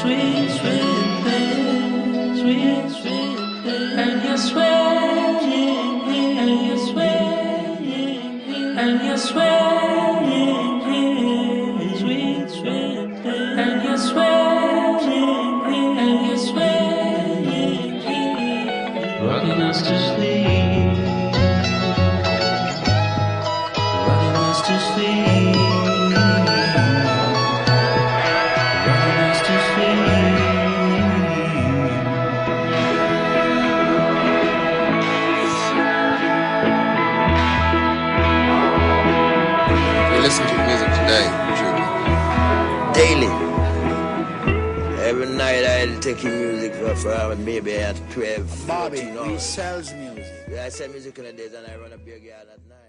Sweet, sweet thing, sweet, sweet thing. And you're swaying, and you're swaying, and you're swaying, sweet, sweet thing. And you're swaying, and you're swaying, rocking us to sleep, rocking us to sleep. Listen to music today, daily. Every night I'll take in music for maybe at 12, 14 hours. He sells music. Yeah, I sell music in the days and I run a beer garden at night.